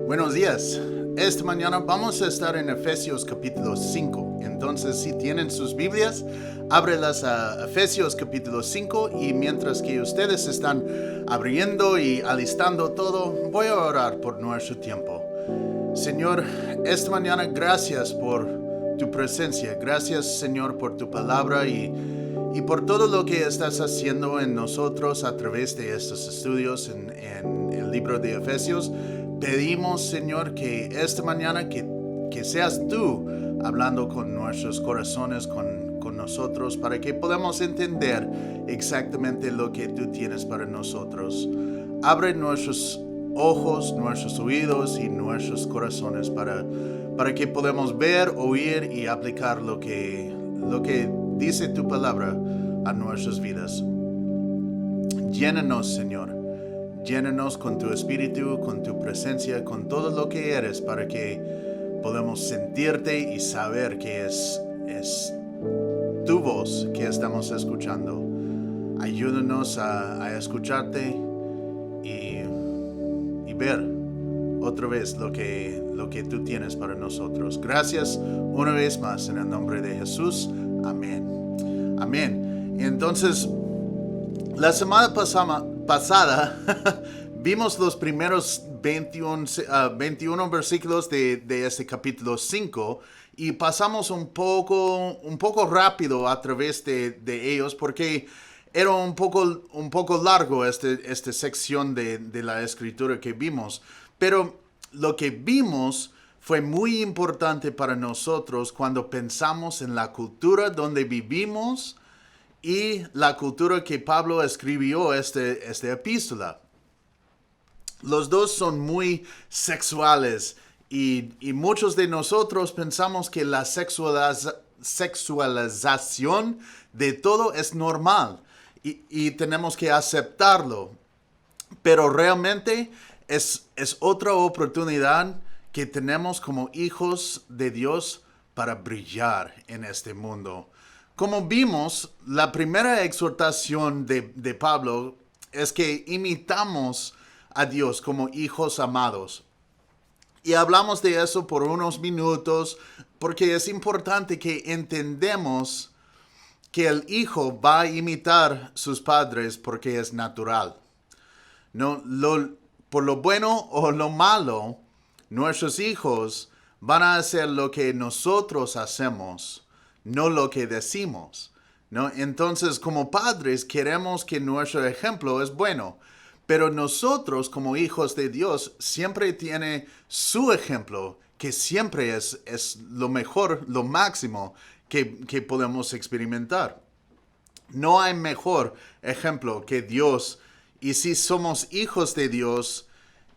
Buenos días. Esta mañana vamos a estar en Efesios capítulo 5. Entonces, si tienen sus Biblias, ábrelas a Efesios capítulo 5 y mientras que ustedes están abriendo y alistando todo, voy a orar por nuestro tiempo. Señor, esta mañana gracias por tu presencia. Gracias, Señor, por tu palabra y por todo lo que estás haciendo en nosotros a través de estos estudios en el libro de Efesios. Pedimos, Señor, que esta mañana que seas tú hablando con nuestros corazones, con nosotros, para que podamos entender exactamente lo que tú tienes para nosotros. Abre nuestros ojos, nuestros oídos y nuestros corazones para que podamos ver, oír y aplicar lo que dice tu palabra a nuestras vidas. Llénanos, Señor. Llénanos con tu espíritu, con tu presencia, con todo lo que eres, para que podamos sentirte y saber que es tu voz que estamos escuchando. Ayúdanos a escucharte y ver otra vez lo que tú tienes para nosotros. Gracias una vez más en el nombre de Jesús. Amén. Amén. Entonces, la semana pasada vimos los primeros 21 versículos de este capítulo 5 y pasamos un poco rápido a través de ellos porque era un poco largo esta sección de la escritura que vimos. Pero lo que vimos fue muy importante para nosotros cuando pensamos en la cultura donde vivimos y la cultura que Pablo escribió esta epístola. Los dos son muy sexuales y muchos de nosotros pensamos que la sexualización de todo es normal y tenemos que aceptarlo. Pero realmente es otra oportunidad que tenemos como hijos de Dios para brillar en este mundo. Como vimos, la primera exhortación de Pablo es que imitamos a Dios como hijos amados. Y hablamos de eso por unos minutos porque es importante que entendamos que el hijo va a imitar a sus padres porque es natural. No, por lo bueno o lo malo, nuestros hijos van a hacer lo que nosotros hacemos, no lo que decimos, ¿no? Entonces, como padres, queremos que nuestro ejemplo es bueno, pero nosotros, como hijos de Dios, siempre tiene su ejemplo, que siempre es lo mejor, lo máximo que podemos experimentar. No hay mejor ejemplo que Dios. Y si somos hijos de Dios,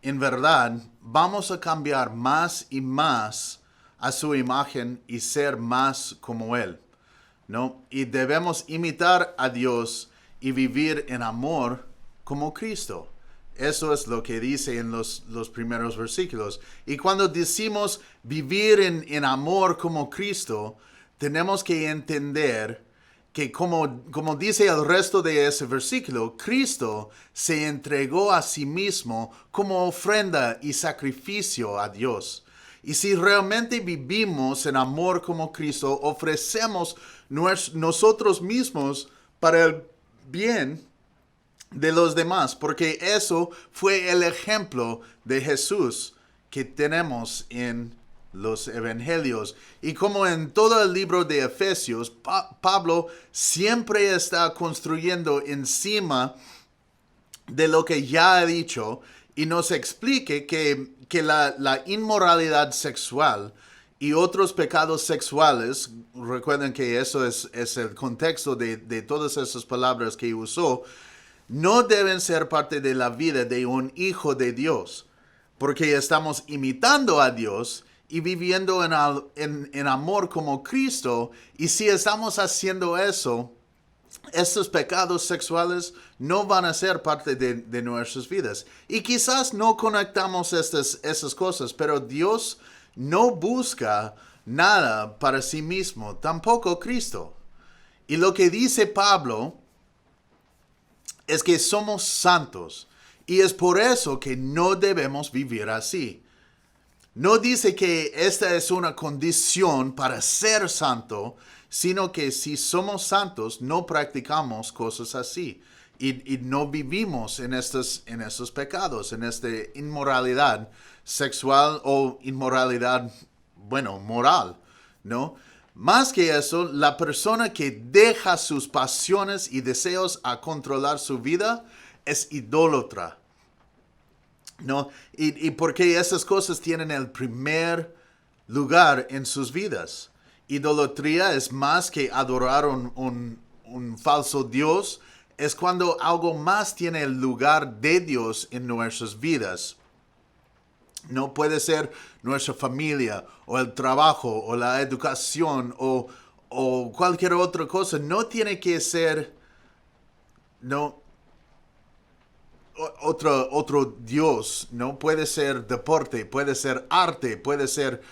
en verdad, vamos a cambiar más y más a su imagen y ser más como Él, ¿no? Y debemos imitar a Dios y vivir en amor como Cristo. Eso es lo que dice en los primeros versículos. Y cuando decimos vivir en amor como Cristo, tenemos que entender que como dice el resto de ese versículo, Cristo se entregó a sí mismo como ofrenda y sacrificio a Dios. Y si realmente vivimos en amor como Cristo, ofrecemos nosotros mismos para el bien de los demás, porque eso fue el ejemplo de Jesús que tenemos en los evangelios. Y como en todo el libro de Efesios, Pablo siempre está construyendo encima de lo que ya ha dicho y nos explique que la inmoralidad sexual y otros pecados sexuales, recuerden que eso es el contexto de todas esas palabras que usó, no deben ser parte de la vida de un hijo de Dios, porque estamos imitando a Dios y viviendo en amor como Cristo. Y si estamos haciendo eso, estos pecados sexuales no van a ser parte de nuestras vidas. Y quizás no conectamos esas cosas, pero Dios no busca nada para sí mismo, tampoco Cristo. Y lo que dice Pablo es que somos santos. Y es por eso que no debemos vivir así. No dice que esta es una condición para ser santo, sino que si somos santos, no practicamos cosas así. Y no vivimos en estos pecados, en esta inmoralidad sexual o inmoralidad, bueno, moral, ¿no? Más que eso, la persona que deja sus pasiones y deseos a controlar su vida es idólatra, ¿no? Y porque esas cosas tienen el primer lugar en sus vidas. Idolatría es más que adorar un falso Dios, es cuando algo más tiene el lugar de Dios en nuestras vidas. No puede ser nuestra familia o el trabajo o la educación o cualquier otra cosa. No tiene que ser no, otro Dios. No puede ser deporte, puede ser arte, puede ser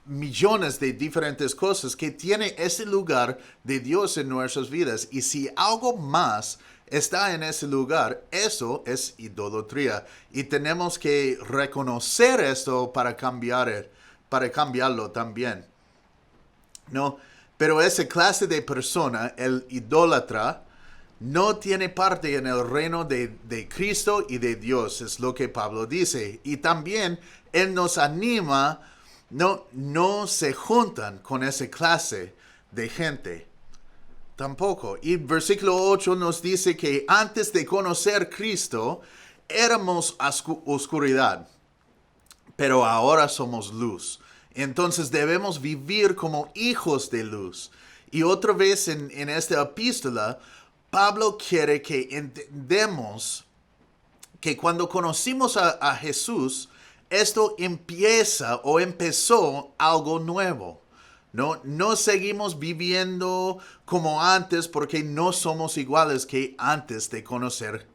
millones de diferentes cosas que tiene ese lugar de Dios en nuestras vidas. Y si algo más está en ese lugar, eso es idolatría. Y tenemos que reconocer esto para cambiarlo también. ¿No? Pero esa clase de persona, el idólatra, no tiene parte en el reino de Cristo y de Dios, es lo que Pablo dice. Y también Él nos anima, no se juntan con esa clase de gente. Tampoco. Y versículo 8 nos dice que antes de conocer Cristo, éramos oscuridad, pero ahora somos luz. Entonces debemos vivir como hijos de luz. Y otra vez en esta epístola, Pablo quiere que entendamos que cuando conocimos a Jesús, esto empieza o empezó algo nuevo. No seguimos viviendo como antes porque no somos iguales que antes de conocer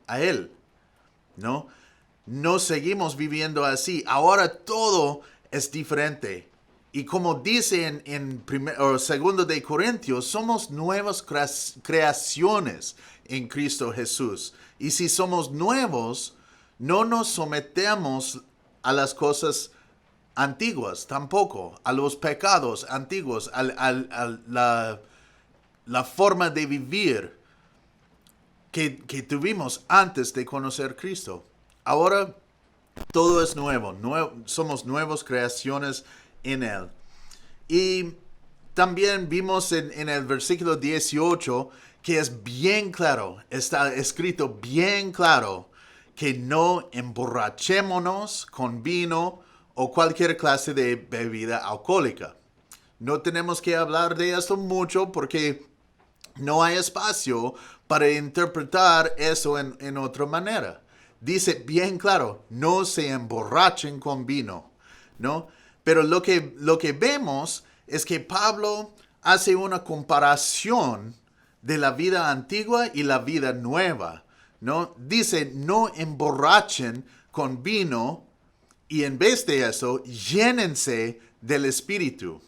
a Él. ¿No? No seguimos viviendo así. Ahora todo es diferente. Y como dice en segundo de Corintios, somos nuevas creaciones en Cristo Jesús. Y si somos nuevos, no nos sometemos a las cosas antiguas tampoco, a los pecados antiguos, la forma de vivir que tuvimos antes de conocer a Cristo. Ahora todo es nuevo, somos nuevas creaciones en Él. Y también vimos en el versículo 18 que es bien claro, está escrito bien claro, que no emborrachémonos con vino o cualquier clase de bebida alcohólica. No tenemos que hablar de esto mucho porque no hay espacio para interpretar eso en otra manera. Dice bien claro, no se emborrachen con vino, ¿no? Pero lo que vemos es que Pablo hace una comparación de la vida antigua y la vida nueva, ¿no? Dice, no emborrachen con vino y en vez de eso, llénense del Espíritu.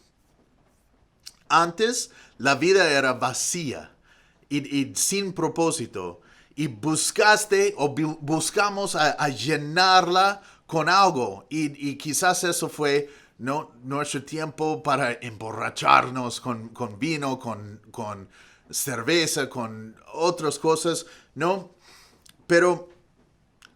Antes la vida era vacía y sin propósito. Y buscaste o buscamos a llenarla con algo. Y quizás eso fue nuestro tiempo para emborracharnos con vino, con cerveza, con otras cosas, ¿no? Pero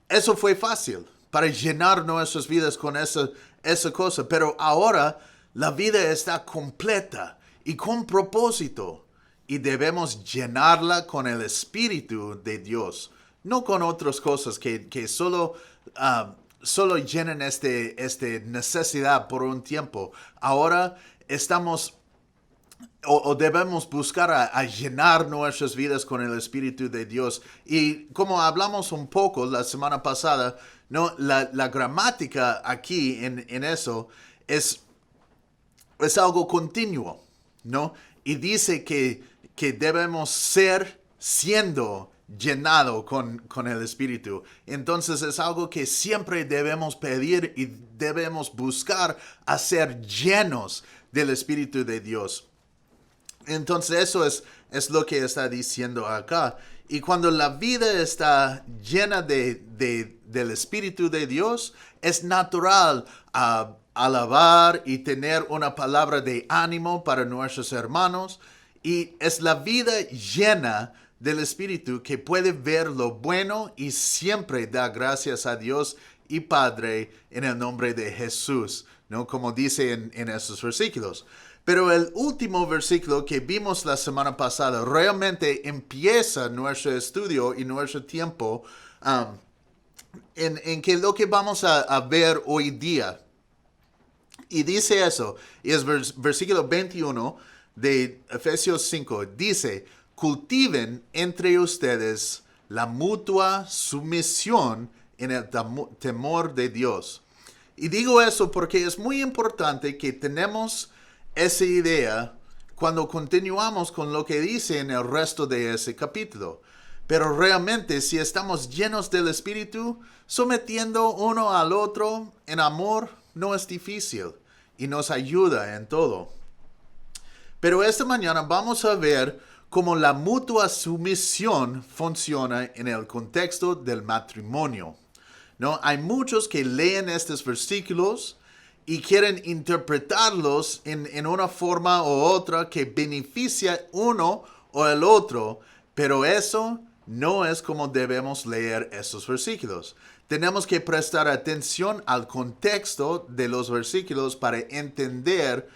eso fue fácil para llenar nuestras vidas con esa cosa. Pero ahora la vida está completa y con propósito. Y debemos llenarla con el Espíritu de Dios. No con otras cosas que solo llenan esta necesidad por un tiempo. Ahora estamos o debemos buscar a llenar nuestras vidas con el Espíritu de Dios. Y como hablamos un poco la semana pasada, ¿no? La gramática aquí en eso es algo continuo, ¿no? Y dice que debemos ser siendo llenado con el Espíritu. Entonces es algo que siempre debemos pedir y debemos buscar a ser llenos del Espíritu de Dios. Entonces eso es lo que está diciendo acá. Y cuando la vida está llena de del Espíritu de Dios, es natural alabar y tener una palabra de ánimo para nuestros hermanos. Y es la vida llena del Espíritu que puede ver lo bueno y siempre da gracias a Dios y Padre en el nombre de Jesús, ¿no? Como dice en esos versículos. Pero el último versículo que vimos la semana pasada realmente empieza nuestro estudio y nuestro tiempo en que lo que vamos a ver hoy día. Y dice eso, y es versículo 21 de Efesios 5, dice, cultiven entre ustedes la mutua sumisión en el temor de Dios. Y digo eso porque es muy importante que tenemos esa idea cuando continuamos con lo que dice en el resto de ese capítulo. Pero realmente si estamos llenos del Espíritu, sometiendo uno al otro en amor, no es difícil y nos ayuda en todo. Pero esta mañana vamos a ver cómo la mutua sumisión funciona en el contexto del matrimonio, ¿no? Hay muchos que leen estos versículos y quieren interpretarlos en una forma u otra que beneficia uno o el otro, pero eso no es como debemos leer esos versículos. Tenemos que prestar atención al contexto de los versículos para entender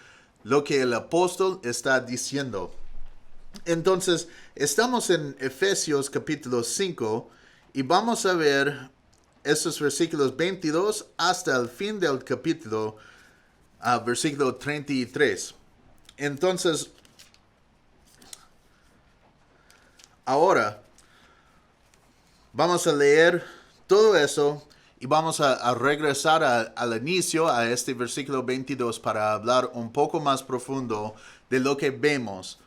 lo que el apóstol está diciendo. Entonces, estamos en Efesios capítulo 5 y vamos a ver esos versículos 22 hasta el fin del capítulo, versículo 33. Entonces, ahora vamos a leer todo eso y vamos a regresar al inicio, a este versículo 22, para hablar un poco más profundo de lo que vemos.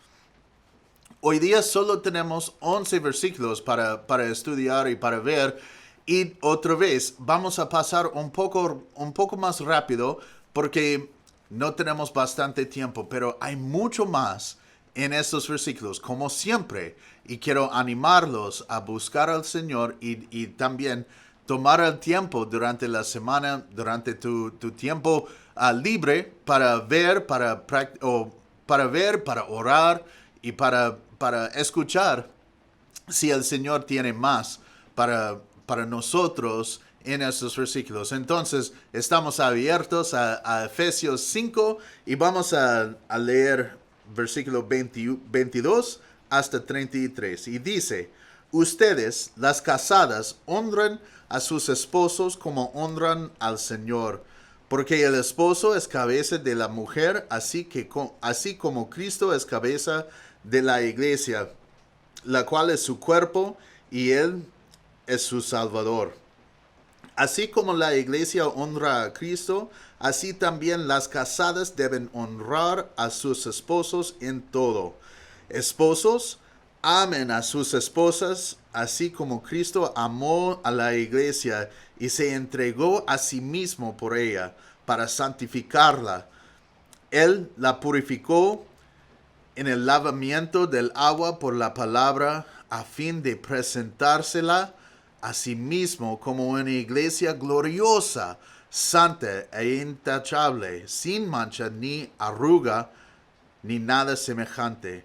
Hoy día solo tenemos 11 versículos para estudiar y para ver. Y otra vez, vamos a pasar un poco más rápido porque no tenemos bastante tiempo, pero hay mucho más en estos versículos, como siempre. Y quiero animarlos a buscar al Señor y también tomar el tiempo durante la semana, durante tu tiempo libre para ver, para orar y para escuchar si el Señor tiene más para nosotros en estos versículos. Entonces, estamos abiertos a Efesios 5 y vamos a leer versículo 22 hasta 33. Y dice, ustedes, las casadas, honren a sus esposos como honran al Señor, porque el esposo es cabeza de la mujer, así como Cristo es cabeza de la iglesia, la cual es su cuerpo y él es su Salvador. Así como la iglesia honra a Cristo, así también las casadas deben honrar a sus esposos en todo. Esposos, amen a sus esposas, así como Cristo amó a la iglesia y se entregó a sí mismo por ella, para santificarla. Él la purificó en el lavamiento del agua por la palabra, a fin de presentársela a sí mismo como una iglesia gloriosa, santa e intachable, sin mancha ni arruga, ni nada semejante.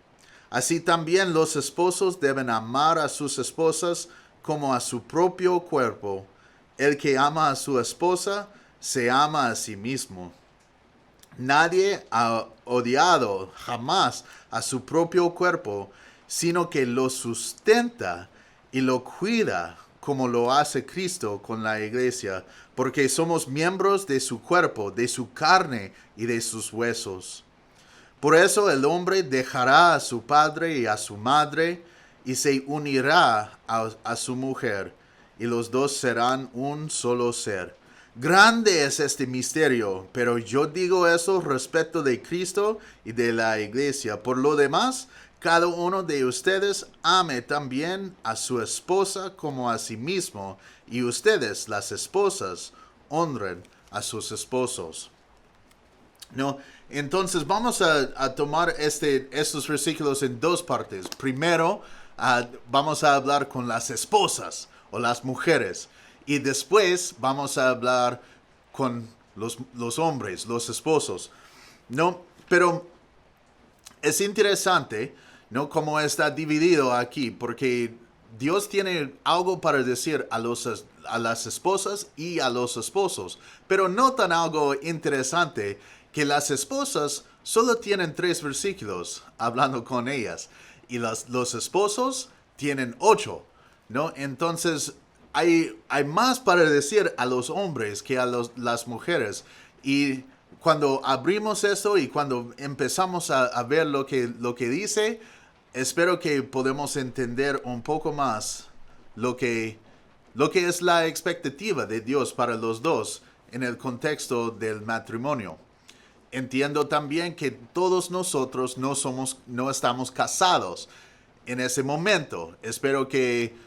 Así también los esposos deben amar a sus esposas como a su propio cuerpo. El que ama a su esposa, se ama a sí mismo. Nadie ha odiado jamás a su propio cuerpo, sino que lo sustenta y lo cuida, como lo hace Cristo con la iglesia, porque somos miembros de su cuerpo, de su carne y de sus huesos. Por eso el hombre dejará a su padre y a su madre, y se unirá a su mujer, y los dos serán un solo ser. Grande es este misterio, pero yo digo eso respecto de Cristo y de la iglesia. Por lo demás, cada uno de ustedes ame también a su esposa como a sí mismo, y ustedes, las esposas, honren a sus esposos. ¿No? Entonces vamos a tomar estos versículos en dos partes. Primero, vamos a hablar con las esposas o las mujeres. Y después vamos a hablar con los hombres, los esposos, ¿no? Pero es interesante, ¿no? Cómo está dividido aquí, porque Dios tiene algo para decir a las esposas y a los esposos, pero notan algo interesante, que las esposas solo tienen 3 versículos hablando con ellas, y los esposos tienen 8, ¿no? Entonces, hay más para decir a los hombres que a las mujeres. Y cuando abrimos esto y cuando empezamos a ver lo que dice, espero que podamos entender un poco más lo que, lo que es la expectativa de Dios para los dos en el contexto del matrimonio. Entiendo también que todos nosotros no estamos casados en ese momento. Espero que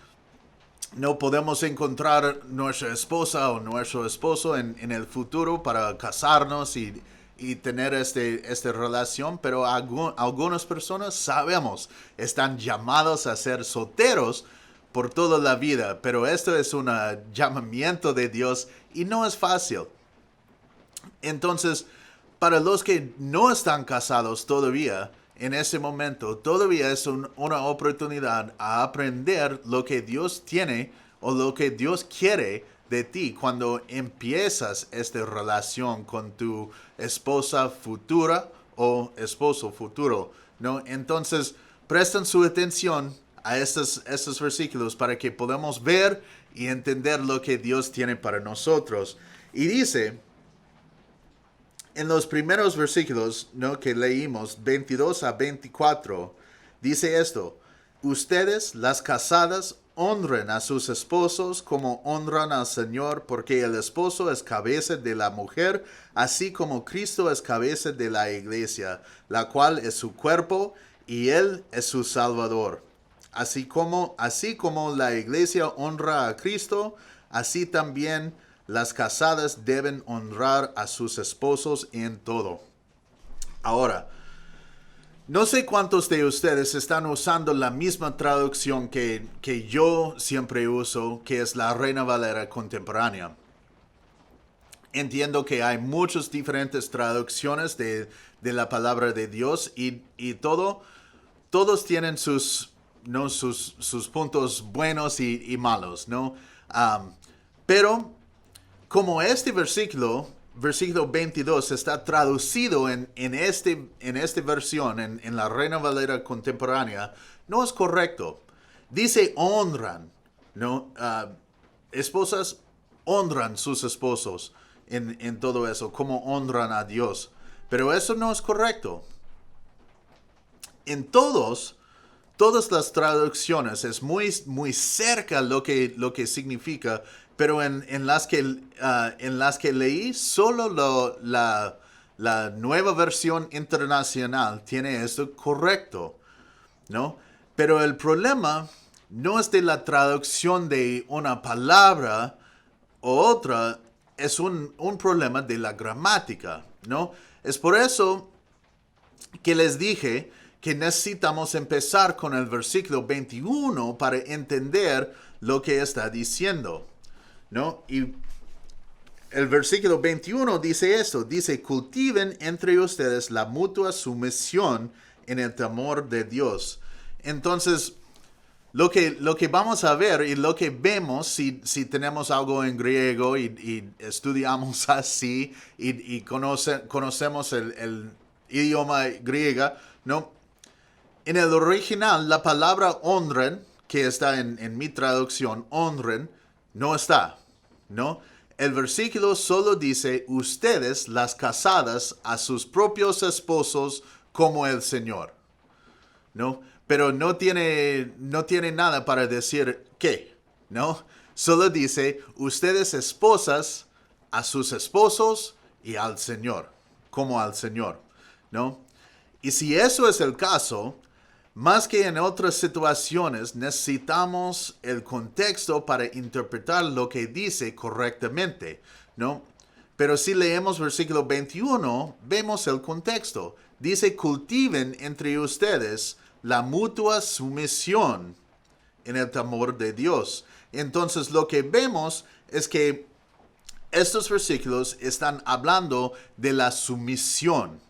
no podemos encontrar nuestra esposa o nuestro esposo en el futuro para casarnos y tener esta relación, pero algunas personas sabemos, están llamados a ser solteros por toda la vida, pero esto es un llamamiento de Dios y no es fácil. Entonces, para los que no están casados todavía, en ese momento, todavía es una oportunidad a aprender lo que Dios tiene o lo que Dios quiere de ti cuando empiezas esta relación con tu esposa futura o esposo futuro, ¿no? Entonces, prestan su atención a estos versículos para que podamos ver y entender lo que Dios tiene para nosotros. Y dice, en los primeros versículos, ¿no?, que leímos, 22 a 24, dice esto: ustedes, las casadas, honren a sus esposos como honran al Señor, porque el esposo es cabeza de la mujer, así como Cristo es cabeza de la iglesia, la cual es su cuerpo, y Él es su Salvador. Así como la iglesia honra a Cristo, así también las casadas deben honrar a sus esposos en todo. Ahora, no sé cuántos de ustedes están usando la misma traducción que yo siempre uso, que es la Reina Valera contemporánea. Entiendo que hay muchas diferentes traducciones de la palabra de Dios y todos tienen ¿no?, sus puntos buenos y malos, ¿no? Pero como este versículo 22, está traducido en esta versión, en la Reina Valera contemporánea, no es correcto. Dice honran, ¿no? Esposas honran sus esposos en todo eso, como honran a Dios. Pero eso no es correcto. En todas las traducciones es muy cerca lo que significa, pero en las que leí, solo la nueva versión internacional tiene esto correcto, ¿no? Pero el problema no es de la traducción de una palabra u otra, es un problema de la gramática, ¿no? Es por eso que les dije que necesitamos empezar con el versículo 21 para entender lo que está diciendo, ¿no? Y el versículo 21 dice esto, dice: cultiven entre ustedes la mutua sumisión en el temor de Dios. Entonces, lo que vamos a ver y lo que vemos, si tenemos algo en griego y estudiamos así y conocemos el idioma griego, ¿no? En el original, la palabra honren, que está en mi traducción, honren, no está, ¿no? El versículo solo dice: ustedes, las casadas, a sus propios esposos como el Señor, ¿no? Pero no tiene nada para decir qué, ¿no? Solo dice: ustedes, esposas, a sus esposos y al Señor, como al Señor, ¿no? Y si eso es el caso, más que en otras situaciones, necesitamos el contexto para interpretar lo que dice correctamente, ¿no? Pero si leemos versículo 21, vemos el contexto. Dice: cultiven entre ustedes la mutua sumisión en el temor de Dios. Entonces lo que vemos es que estos versículos están hablando de la sumisión.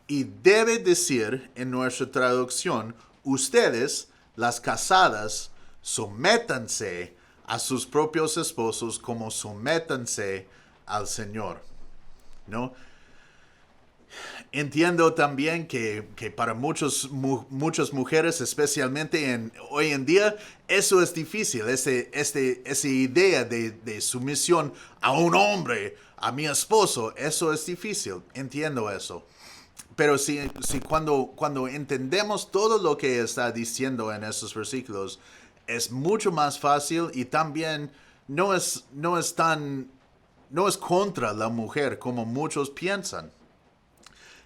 Y debe decir en nuestra traducción, ustedes, las casadas, sométanse a sus propios esposos como sométanse al Señor, ¿no? Entiendo también que para muchas mujeres, especialmente hoy en día, eso es difícil, esa idea de sumisión a un hombre, a mi esposo, eso es difícil, entiendo eso. Pero si cuando entendemos todo lo que está diciendo en esos versículos, es mucho más fácil y también no es contra la mujer como muchos piensan.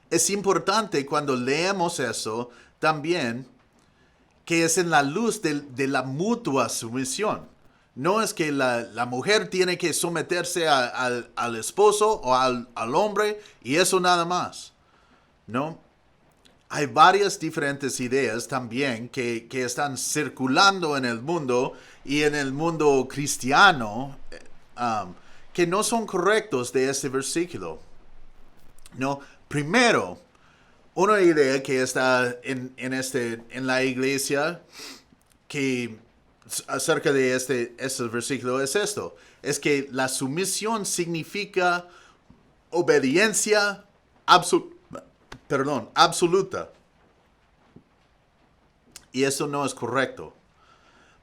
Es importante cuando leemos eso también que es en la luz de la mutua sumisión. No es que la mujer tiene que someterse al esposo o al hombre y eso nada más, ¿no? Hay varias diferentes ideas también que están circulando en el mundo y en el mundo cristiano que no son correctos de este versículo, ¿no? Primero, una idea que está en la iglesia que acerca de este versículo es esto. Es que la sumisión significa obediencia absoluta. Y eso no es correcto.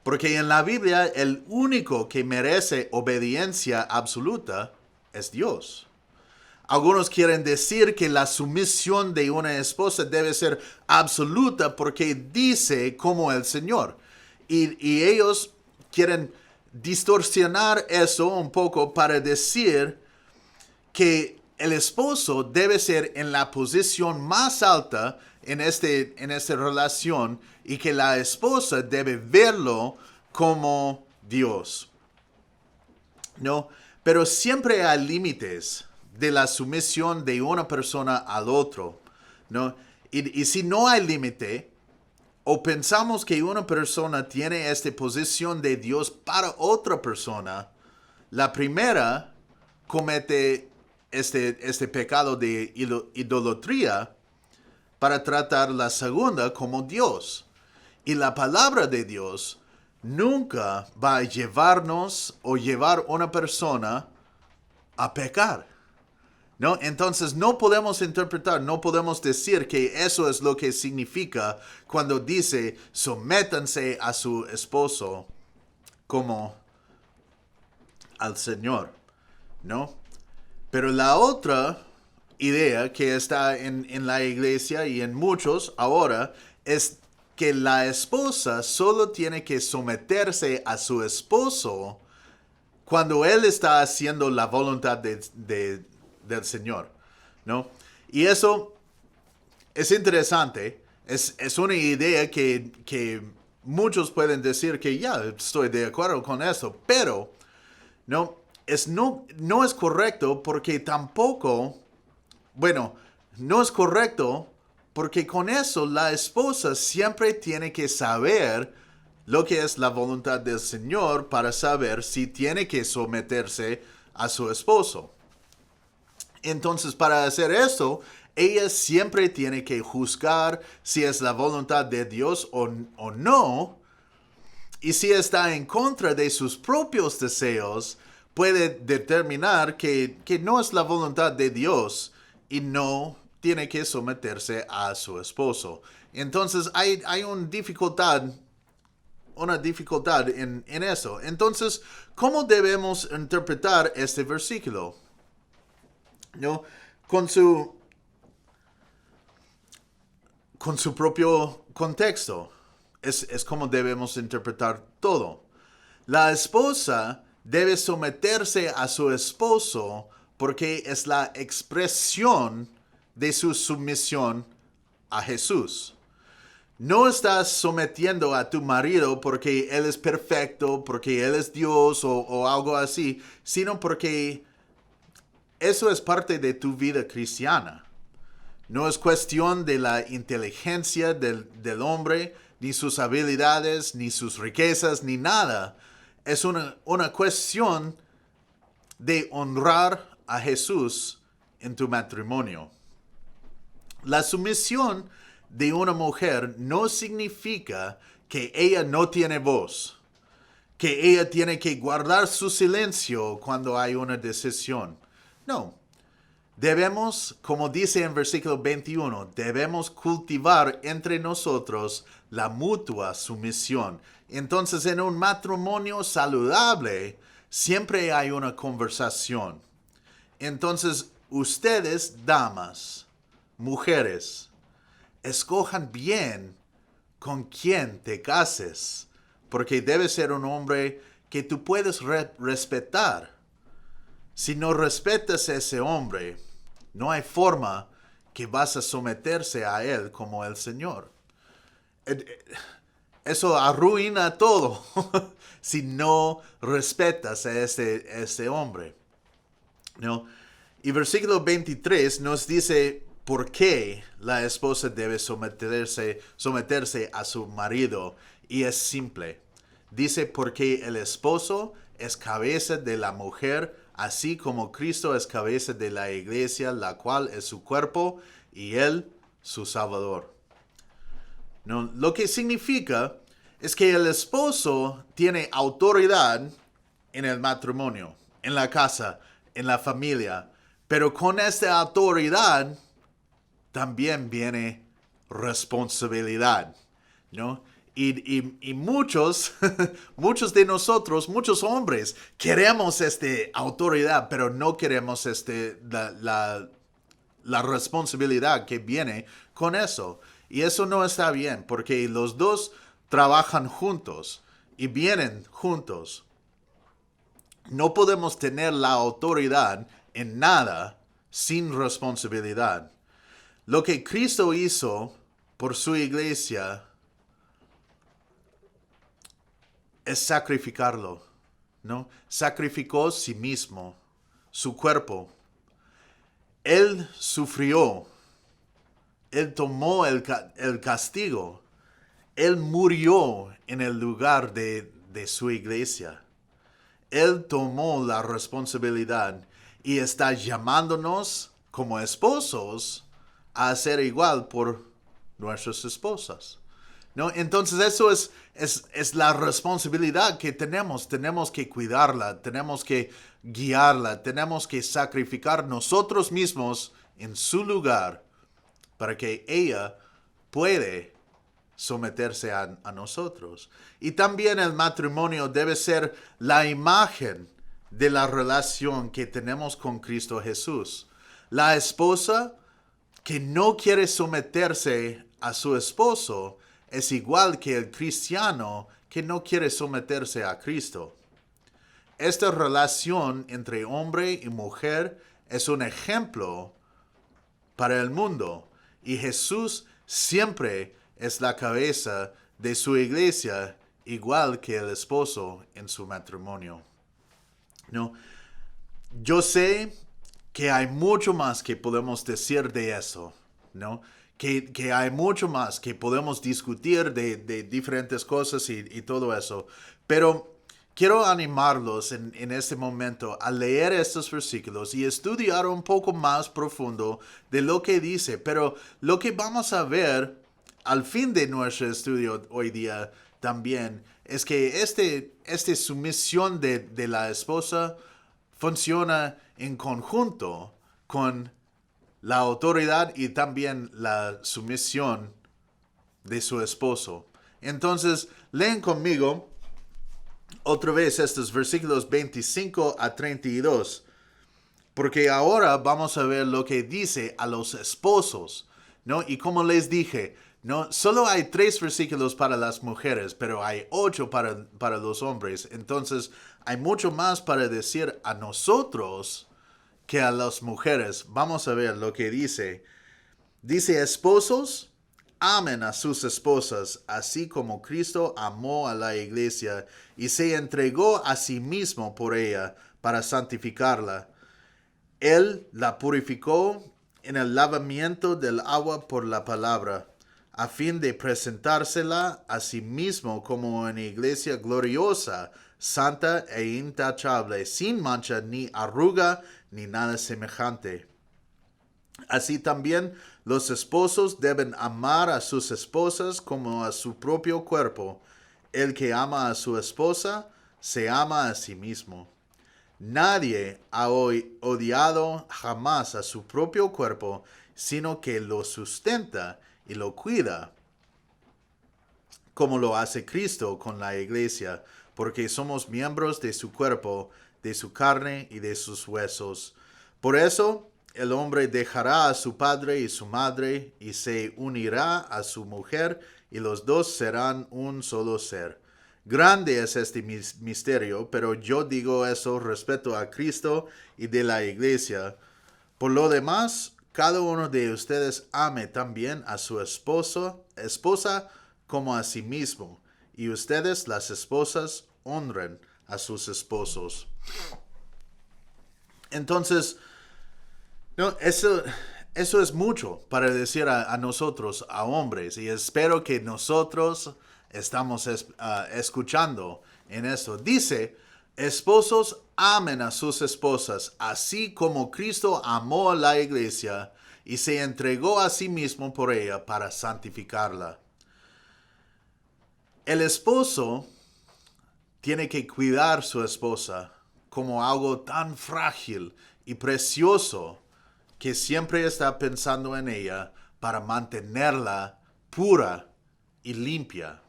Porque en la Biblia el único que merece obediencia absoluta es Dios. Algunos quieren decir que la sumisión de una esposa debe ser absoluta porque dice como el Señor. Y ellos quieren distorsionar eso un poco para decir que el esposo debe ser en la posición más alta en esta relación y que la esposa debe verlo como Dios. ¿No? Pero siempre hay límites de la sumisión de una persona al otro, ¿no? Y si no hay límite, o pensamos que una persona tiene esta posición de Dios para otra persona, la primera comete este pecado de idolatría para tratar la segunda como Dios. Y la palabra de Dios nunca va a llevarnos o llevar a una persona a pecar, ¿no? Entonces no podemos interpretar, no podemos decir que eso es lo que significa cuando dice sométanse a su esposo como al Señor, ¿no? Pero la otra idea que está en la iglesia y en muchos ahora es que la esposa solo tiene que someterse a su esposo cuando él está haciendo la voluntad del Señor, ¿no? Y eso es interesante, es una idea que muchos pueden decir que ya estoy de acuerdo con eso, pero no es correcto porque tampoco, bueno, no es correcto porque con eso la esposa siempre tiene que saber lo que es la voluntad del Señor para saber si tiene que someterse a su esposo. Entonces, para hacer eso, ella siempre tiene que juzgar si es la voluntad de Dios o no. Y si está en contra de sus propios deseos, puede determinar que no es la voluntad de Dios y no tiene que someterse a su esposo. Entonces, hay una dificultad en eso. Entonces, ¿cómo debemos interpretar este versículo? ¿No? Con su propio contexto. Es como debemos interpretar todo. La esposa debe someterse a su esposo porque es la expresión de su sumisión a Jesús. No estás sometiendo a tu marido porque él es perfecto, porque él es Dios o algo así, sino porque eso es parte de tu vida cristiana. No es cuestión de la inteligencia del hombre, ni sus habilidades, ni sus riquezas, ni nada. es una cuestión de honrar a Jesús en tu matrimonio. La sumisión de una mujer no significa que ella no tiene voz, que ella tiene que guardar su silencio cuando hay una decisión. No. Debemos, como dice en versículo 21, debemos cultivar entre nosotros la mutua sumisión. Entonces, en un matrimonio saludable, siempre hay una conversación. Entonces, ustedes, damas, mujeres, escojan bien con quién te cases, porque debe ser un hombre que tú puedes respetar. Si no respetas a ese hombre, no hay forma que vas a someterse a él como el Señor. Eso arruina todo si no respetas a este hombre, ¿no? Y versículo 23 nos dice por qué la esposa debe someterse a su marido. Y es simple. Dice porque el esposo es cabeza de la mujer, así como Cristo es cabeza de la iglesia, la cual es su cuerpo, y él su Salvador. ¿No? Lo que significa es que el esposo tiene autoridad en el matrimonio, en la casa, en la familia, pero con esta autoridad también viene responsabilidad, ¿no? Y muchos, muchos de nosotros, muchos hombres, queremos esta autoridad, pero no queremos la responsabilidad que viene con eso. Y eso no está bien, porque los dos trabajan juntos y vienen juntos. No podemos tener la autoridad en nada sin responsabilidad. Lo que Cristo hizo por su iglesia es sacrificarlo, ¿no? Sacrificó sí mismo, su cuerpo. Él sufrió. Él tomó el castigo. Él murió en el lugar de su iglesia. Él tomó la responsabilidad y está llamándonos como esposos a hacer igual por nuestras esposas, ¿no? Entonces eso es la responsabilidad que tenemos. Tenemos que cuidarla, tenemos que guiarla, tenemos que sacrificar nosotros mismos en su lugar para que ella puede someterse a nosotros. Y también el matrimonio debe ser la imagen de la relación que tenemos con Cristo Jesús. La esposa que no quiere someterse a su esposo es igual que el cristiano que no quiere someterse a Cristo. Esta relación entre hombre y mujer es un ejemplo para el mundo, y Jesús siempre es la cabeza de su iglesia, igual que el esposo en su matrimonio. ¿No? Yo sé que hay mucho más que podemos decir de eso, ¿no? Que hay mucho más que podemos discutir de diferentes cosas y todo eso. Pero quiero animarlos en este momento a leer estos versículos y estudiar un poco más profundo de lo que dice. Pero lo que vamos a ver al fin de nuestro estudio hoy día también es que esta sumisión de la esposa funciona en conjunto con la autoridad y también la sumisión de su esposo. Entonces, leen conmigo otra vez estos versículos 25 a 32, porque ahora vamos a ver lo que dice a los esposos, ¿no? Y como les dije, no, solo hay 3 versículos para las mujeres, pero hay 8 para los hombres. Entonces, hay mucho más para decir a nosotros que a las mujeres. Vamos a ver lo que dice. Dice, esposos, amen a sus esposas, así como Cristo amó a la iglesia y se entregó a sí mismo por ella para santificarla. Él la purificó en el lavamiento del agua por la palabra, a fin de presentársela a sí mismo como una iglesia gloriosa, santa e intachable, sin mancha ni arruga ni nada semejante. Así también los esposos deben amar a sus esposas como a su propio cuerpo. El que ama a su esposa se ama a sí mismo. Nadie ha odiado jamás a su propio cuerpo, sino que lo sustenta y lo cuida, como lo hace Cristo con la iglesia, porque somos miembros de su cuerpo, de su carne y de sus huesos. Por eso, el hombre dejará a su padre y su madre y se unirá a su mujer, y los dos serán un solo ser. Grande es este misterio, pero yo digo eso respecto a Cristo y de la iglesia. Por lo demás, cada uno de ustedes ame también a su esposa como a sí mismo, y ustedes, las esposas, honren a sus esposos. Entonces, no, eso es mucho para decir a nosotros, a hombres, y espero que nosotros estamos escuchando en eso. Dice, esposos amen a sus esposas, así como Cristo amó a la iglesia y se entregó a sí mismo por ella para santificarla. El esposo tiene que cuidar a su esposa como algo tan frágil y precioso que siempre está pensando en ella para mantenerla pura y limpia.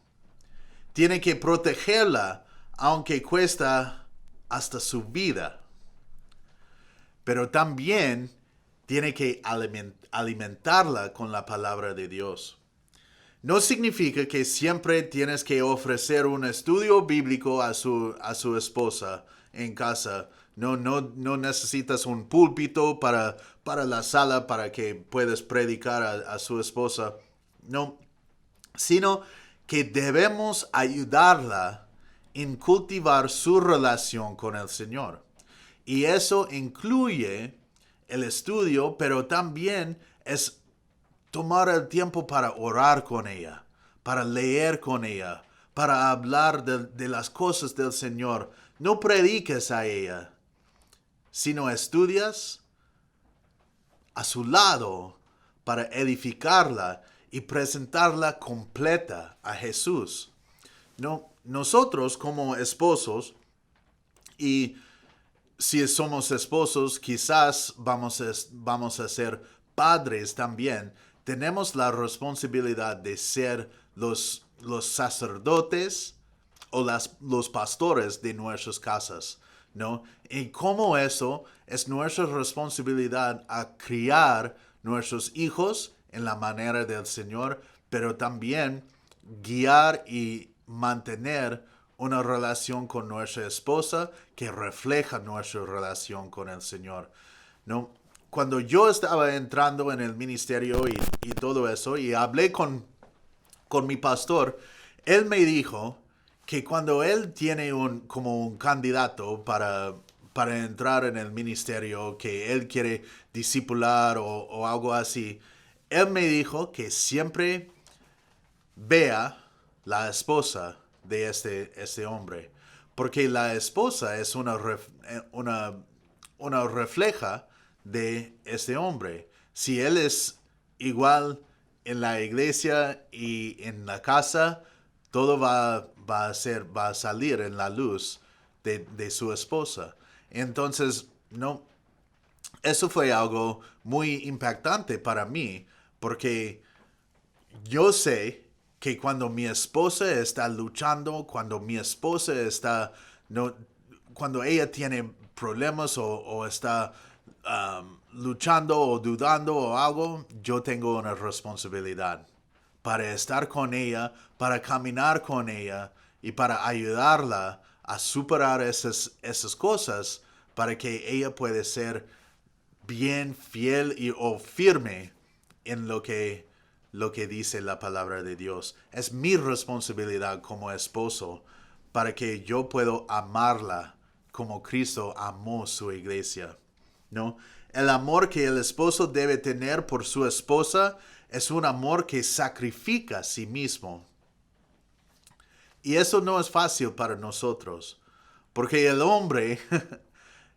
Tiene que protegerla aunque cuesta hasta su vida. Pero también tiene que alimentarla con la palabra de Dios. No significa que siempre tienes que ofrecer un estudio bíblico a su esposa en casa. No necesitas un púlpito para la sala para que puedas predicar a su esposa. No, sino que debemos ayudarla en cultivar su relación con el Señor. Y eso incluye el estudio, pero también es tomar el tiempo para orar con ella, para leer con ella, para hablar de las cosas del Señor. No prediques a ella, sino estudias a su lado para edificarla y presentarla completa a Jesús. No, nosotros como esposos, y si somos esposos, quizás vamos a ser padres también, tenemos la responsabilidad de ser los sacerdotes o los pastores de nuestras casas, ¿no? Y como eso es nuestra responsabilidad a criar nuestros hijos en la manera del Señor, pero también guiar y mantener una relación con nuestra esposa que refleja nuestra relación con el Señor, ¿no? Cuando yo estaba entrando en el ministerio y todo eso, y hablé con mi pastor, él me dijo que cuando él tiene como un candidato para entrar en el ministerio, que él quiere discipular o algo así, él me dijo que siempre vea la esposa de este hombre, porque la esposa es una refleja de este hombre. Si él es igual en la iglesia y en la casa, todo va a salir en la luz de su esposa. Entonces, no, eso fue algo muy impactante para mí, porque yo sé que cuando mi esposa está luchando, cuando mi esposa está, no, cuando ella tiene problemas o está luchando o dudando o algo, yo tengo una responsabilidad para estar con ella, para caminar con ella y para ayudarla a superar esas cosas para que ella pueda ser bien fiel o firme en lo que dice la palabra de Dios. Es mi responsabilidad como esposo para que yo pueda amarla como Cristo amó su iglesia, ¿no? El amor que el esposo debe tener por su esposa Es un amor que sacrifica a sí mismo. Y eso no es fácil para nosotros, porque el hombre,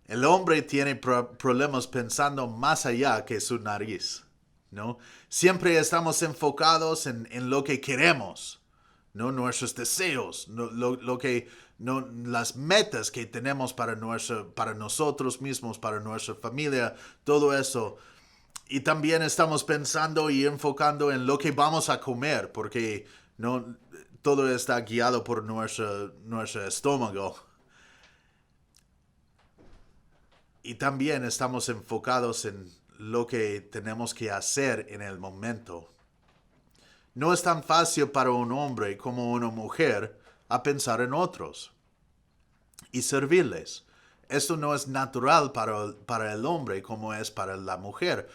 el hombre tiene problemas pensando más allá que su nariz, ¿no? Siempre estamos enfocados en lo que queremos, ¿no? Nuestros deseos, no, lo que, no, las metas que tenemos para nosotros mismos, para nuestra familia, todo eso. Y también estamos pensando y enfocando en lo que vamos a comer, porque no todo está guiado por nuestro estómago. Y también estamos enfocados en lo que tenemos que hacer en el momento. No es tan fácil para un hombre como una mujer a pensar en otros y servirles. Esto no es natural para el hombre como es para la mujer,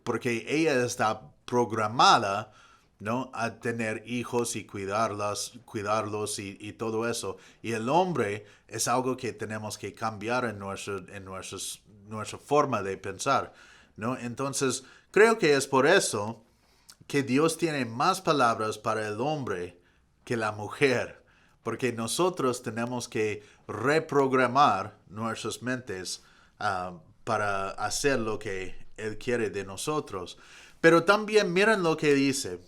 porque ella está programada, ¿no?, a tener hijos y cuidarlos y todo eso. Y el hombre es algo que tenemos que cambiar en nuestra forma de pensar, ¿no? Entonces, creo que es por eso que Dios tiene más palabras para el hombre que la mujer, porque nosotros tenemos que reprogramar nuestras mentes para hacer lo que Él quiere de nosotros. Pero también miren lo que dice.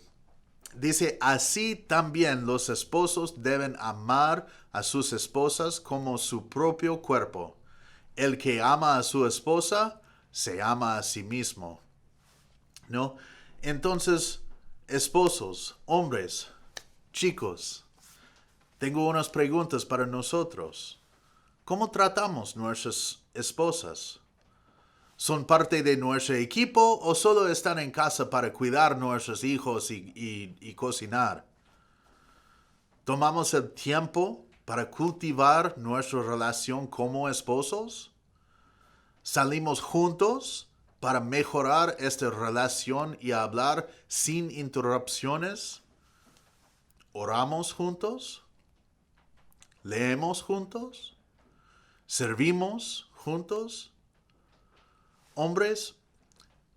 Dice, así también los esposos deben amar a sus esposas como su propio cuerpo. El que ama a su esposa, se ama a sí mismo, ¿no? Entonces, esposos, hombres, chicos, tengo unas preguntas para nosotros. ¿Cómo tratamos nuestras esposas? ¿Son parte de nuestro equipo o solo están en casa para cuidar nuestros hijos y cocinar? ¿Tomamos el tiempo para cultivar nuestra relación como esposos? ¿Salimos juntos para mejorar esta relación y hablar sin interrupciones? ¿Oramos juntos? ¿Leemos juntos? ¿Servimos juntos? Hombres,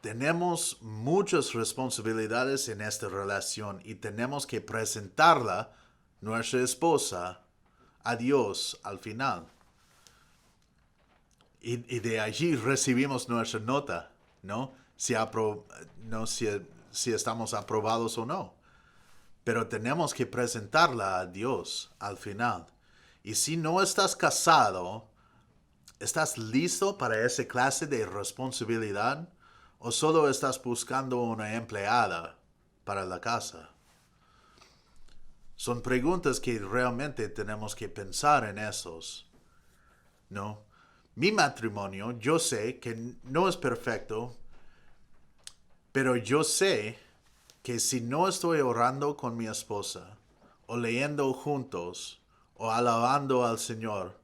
tenemos muchas responsabilidades en esta relación y tenemos que presentarla, nuestra esposa, a Dios al final. Y de allí recibimos nuestra nota, ¿no? Si estamos aprobados o no. Pero tenemos que presentarla a Dios al final. Y si no estás casado, ¿estás listo para esa clase de responsabilidad? ¿O solo estás buscando una empleada para la casa? Son preguntas que realmente tenemos que pensar en esos, ¿no? Mi matrimonio, yo sé que no es perfecto, pero yo sé que si no estoy orando con mi esposa, o leyendo juntos, o alabando al Señor,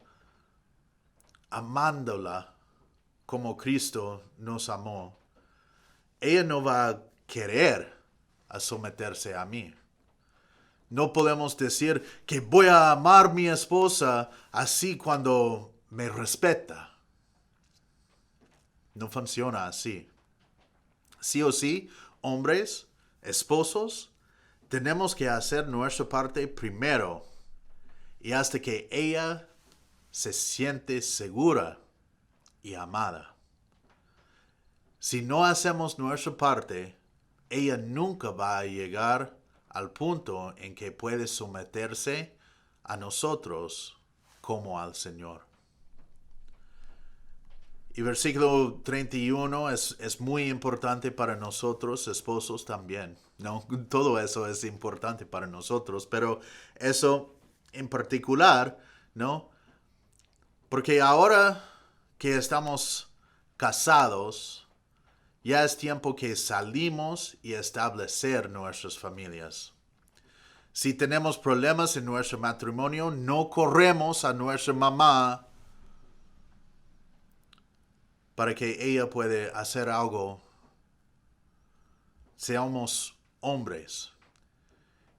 amándola como Cristo nos amó, ella no va a querer a someterse a mí. No podemos decir que voy a amar a mi esposa así cuando me respeta. No funciona así. Sí o sí, hombres, esposos, tenemos que hacer nuestra parte primero y hasta que ella se siente segura y amada. Si no hacemos nuestra parte, ella nunca va a llegar al punto en que puede someterse a nosotros como al Señor. Y versículo 31 es muy importante para nosotros, esposos también, ¿no? Todo eso es importante para nosotros, pero eso en particular, ¿no? Porque ahora que estamos casados, ya es tiempo que salimos y establecer nuestras familias. Si tenemos problemas en nuestro matrimonio, no corremos a nuestra mamá para que ella pueda hacer algo. Seamos hombres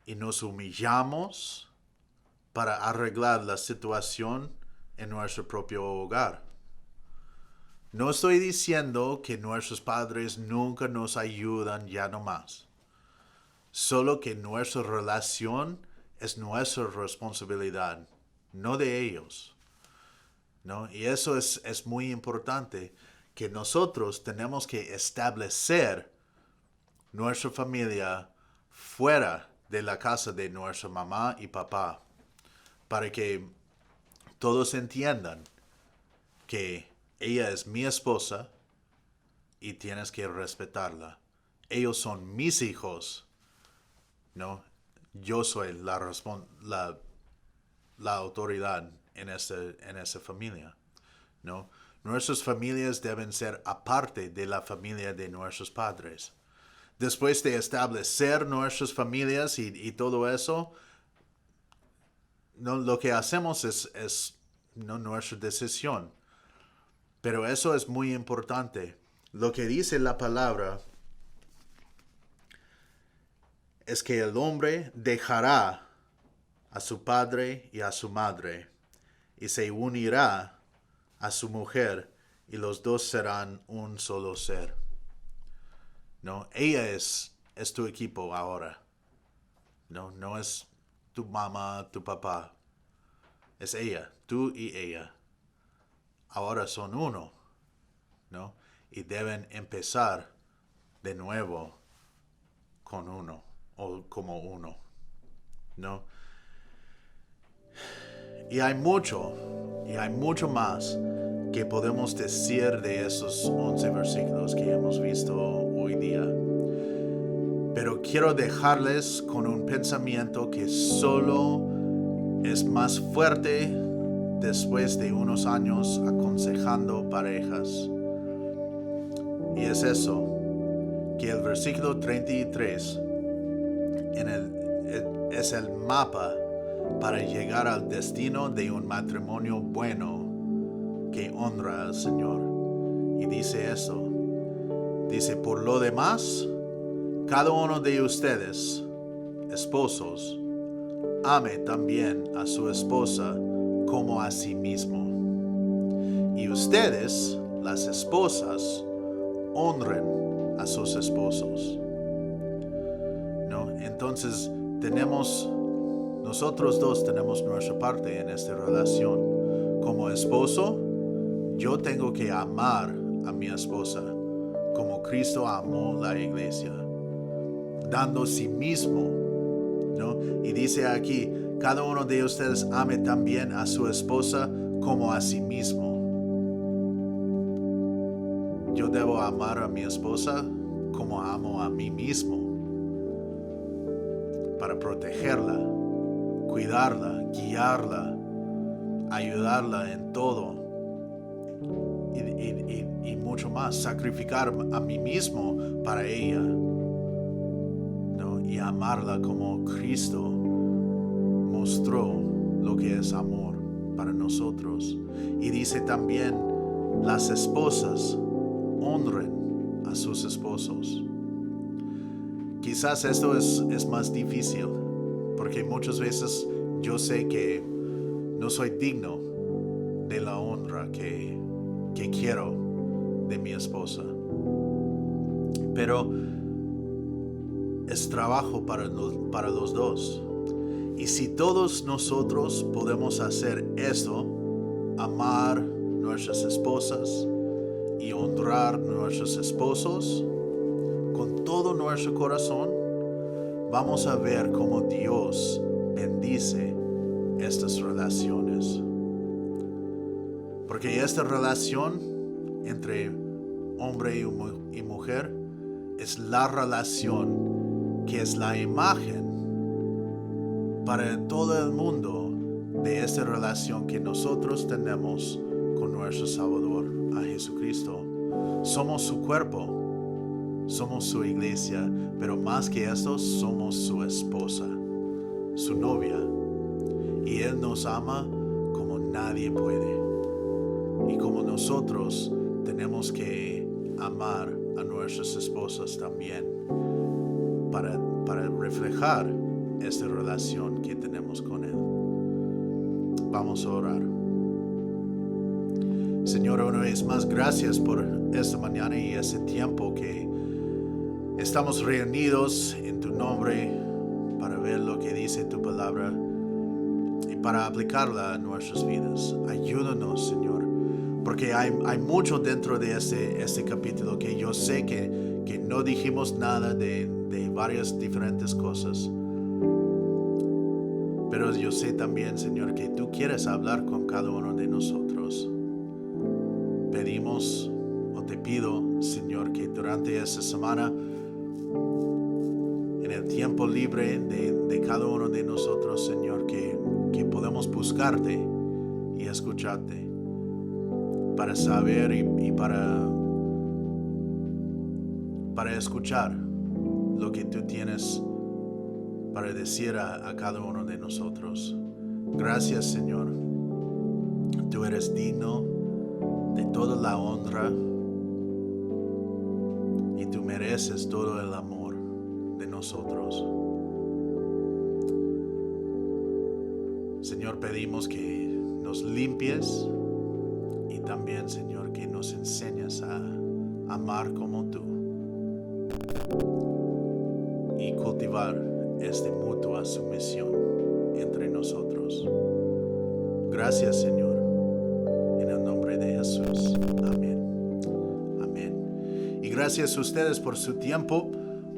y nos humillamos para arreglar la situación en nuestro propio hogar. No estoy diciendo que nuestros padres nunca nos ayudan ya no más. solo que nuestra relación es nuestra responsabilidad, no de ellos, ¿no? Y eso es muy importante, que nosotros tenemos que establecer nuestra familia fuera de la casa de nuestra mamá y papá, para que todos entiendan que ella es mi esposa y tienes que respetarla. Ellos son mis hijos, ¿no? Yo soy la autoridad en esa familia, ¿no? Nuestras familias deben ser aparte de la familia de nuestros padres. Después de establecer nuestras familias y todo eso, no, lo que hacemos es no nuestra decisión. Pero eso es muy importante. Lo que dice la palabra es que el hombre dejará a su padre y a su madre y se unirá a su mujer y los dos serán un solo ser. No, ella es tu equipo ahora. No es tu mamá, tu papá. Es ella, tú y ella. Ahora son uno, ¿no? Y deben empezar de nuevo con uno o como uno, ¿no? Y hay mucho más que podemos decir de esos 11 versículos que hemos visto hoy día. Pero quiero dejarles con un pensamiento que solo es más fuerte después de unos años aconsejando parejas. Y es eso, que el versículo 33 es el mapa para llegar al destino de un matrimonio bueno que honra al Señor. Y dice eso. Dice, por lo demás, cada uno de ustedes, esposos, ame también a su esposa como a sí mismo. Y ustedes, las esposas, honren a sus esposos. ¿No? Entonces, nosotros dos tenemos nuestra parte en esta relación. Como esposo, yo tengo que amar a mi esposa como Cristo amó la iglesia, dando sí mismo, ¿no? Y dice aquí, cada uno de ustedes ame también a su esposa como a sí mismo. Yo debo amar a mi esposa como amo a mí mismo, para protegerla, cuidarla, guiarla, ayudarla en todo y mucho más, sacrificar a mí mismo para ella, ¿no? Y amarla como Cristo mostró lo que es amor para nosotros. Y dice también, las esposas honren a sus esposos. Quizás esto es más difícil, porque muchas veces yo sé que no soy digno de la honra que quiero de mi esposa. Pero es trabajo para los dos. Y si todos nosotros podemos hacer eso, amar nuestras esposas y honrar nuestros esposos con todo nuestro corazón, vamos a ver cómo Dios bendice estas relaciones. Porque esta relación entre hombre y mujer es la relación que es la imagen para todo el mundo de esta relación que nosotros tenemos con nuestro Salvador, a Jesucristo. Somos su cuerpo, somos su iglesia, pero más que esto, somos su esposa, su novia. Y Él nos ama como nadie puede. Y como nosotros tenemos que amar a nuestras esposas también para reflejar esta relación que tenemos con Él. Vamos a orar. Señor, una vez más, gracias por esta mañana y ese tiempo que Estamos reunidos en tu nombre para ver lo que dice tu palabra y para aplicarla a nuestras vidas. Ayúdanos, Señor, porque hay mucho dentro de este capítulo que yo sé que no dijimos nada de varias diferentes cosas. Pero yo sé también, Señor, que tú quieres hablar con cada uno de nosotros. Pedimos o te pido, Señor, que durante esta semana, en el tiempo libre de cada uno de nosotros, Señor, que podamos buscarte y escucharte para saber y para escuchar lo que tú tienes para decir a cada uno de nosotros. Gracias, Señor. Tú eres digno de toda la honra y tú mereces todo el amor de nosotros. Señor, pedimos que nos limpies y también, Señor, que nos enseñes a amar como tú y cultivar esta mutua sumisión entre nosotros. Gracias, Señor, en el nombre de Jesús. Amén. Amén. Y gracias a ustedes por su tiempo.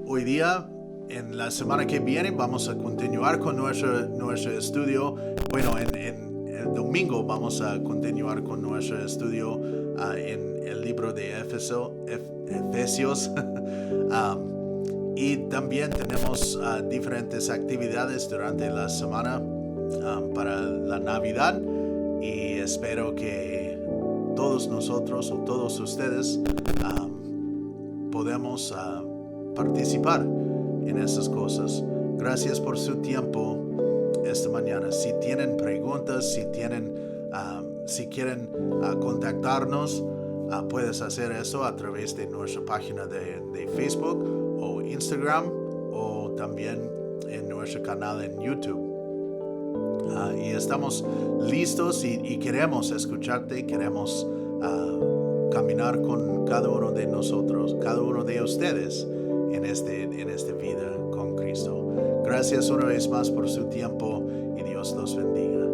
Hoy día, en la semana que viene, vamos a continuar con nuestro estudio. Bueno, en el domingo vamos a continuar con nuestro estudio en el libro de Efesios. Y también tenemos diferentes actividades durante la semana para la Navidad. Y espero que todos nosotros o todos ustedes podemos participar en esas cosas. Gracias por su tiempo esta mañana. Si tienen preguntas, si quieren contactarnos, puedes hacer eso a través de nuestra página de Facebook o Instagram, o también en nuestro canal en YouTube. Y estamos listos y queremos escucharte, queremos caminar con cada uno de nosotros, cada uno de ustedes en esta vida con Cristo. Gracias una vez más por su tiempo y Dios los bendiga.